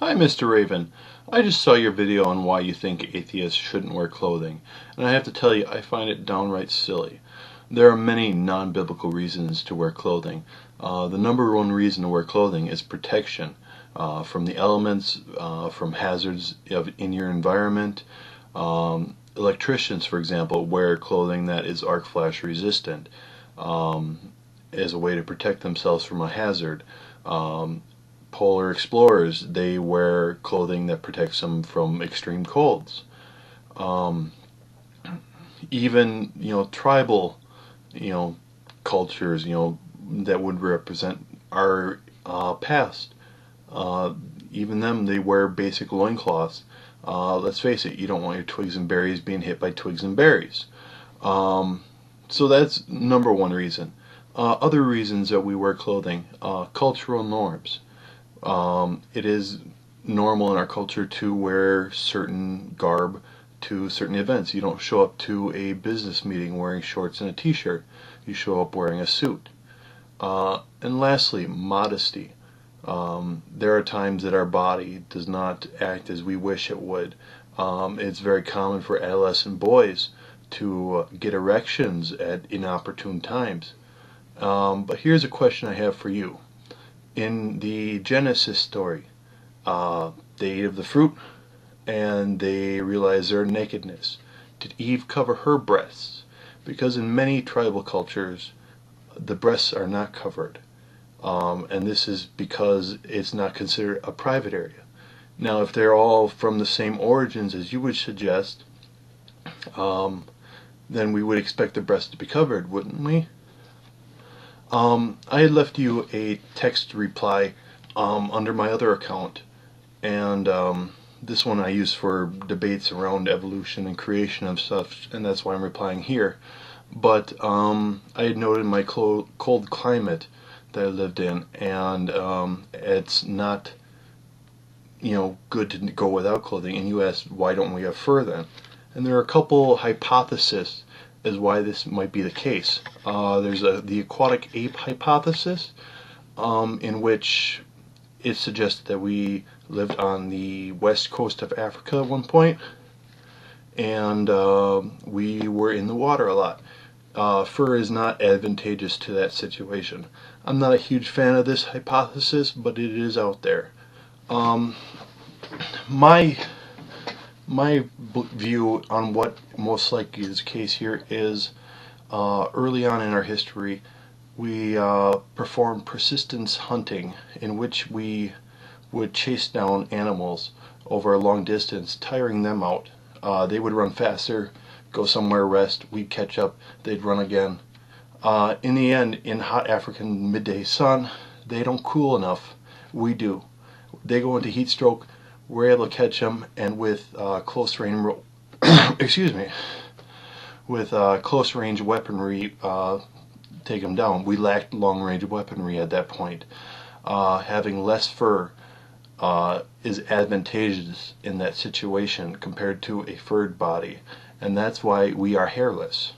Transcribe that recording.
Hi, Mr. Raven. I just saw your video on why you think atheists shouldn't wear clothing, and I have to tell you, I find it downright silly. There are many non-biblical reasons to wear clothing. The number one reason to wear clothing is protection from the elements, from hazards in your environment. Electricians, for example, wear clothing that is arc flash resistant as a way to protect themselves from a hazard. Polar explorers, they wear clothing that protects them from extreme colds. Even tribal cultures that would represent our past, even them, they wear basic loincloths. Let's face it, you don't want your twigs and berries being hit by twigs and berries. So that's number one reason. Other reasons that we wear clothing: cultural norms. It is normal in our culture to wear certain garb to certain events. You don't show up to a business meeting wearing shorts and a t-shirt. You show up wearing a suit. And lastly, modesty. There are times that our body does not act as we wish it would. It's very common for adolescent boys to get erections at inopportune times. But here's a question I have for you. In the Genesis story, they ate of the fruit and they realized their nakedness. Did Eve cover her breasts? Because in many tribal cultures, the breasts are not covered. And this is because it's not considered a private area. Now, if they're all from the same origins as you would suggest, then we would expect the breasts to be covered, wouldn't we? I had left you a text reply under my other account, and this one I use for debates around evolution and creation of stuff, and that's why I'm replying here. But I had noted my cold climate that I lived in, and it's not good to go without clothing. And you asked, why don't we have fur then? And there are a couple hypotheses as why this might be the case. There's the aquatic ape hypothesis, in which it suggested that we lived on the west coast of Africa at one point, and we were in the water a lot. Fur is not advantageous to that situation. I'm not a huge fan of this hypothesis, but it is out there. My view on what most likely is the case here is early on in our history we performed persistence hunting, in which we would chase down animals over a long distance, tiring them out. They would run faster, go somewhere, rest, we'd catch up, they'd run again. In the end, in hot African midday sun, they don't cool enough. We do. They go into heat stroke. We're able to catch them, and with close range, close range weaponry, take them down. We lacked long range weaponry at that point. Having less fur is advantageous in that situation compared to a furred body, and that's why we are hairless.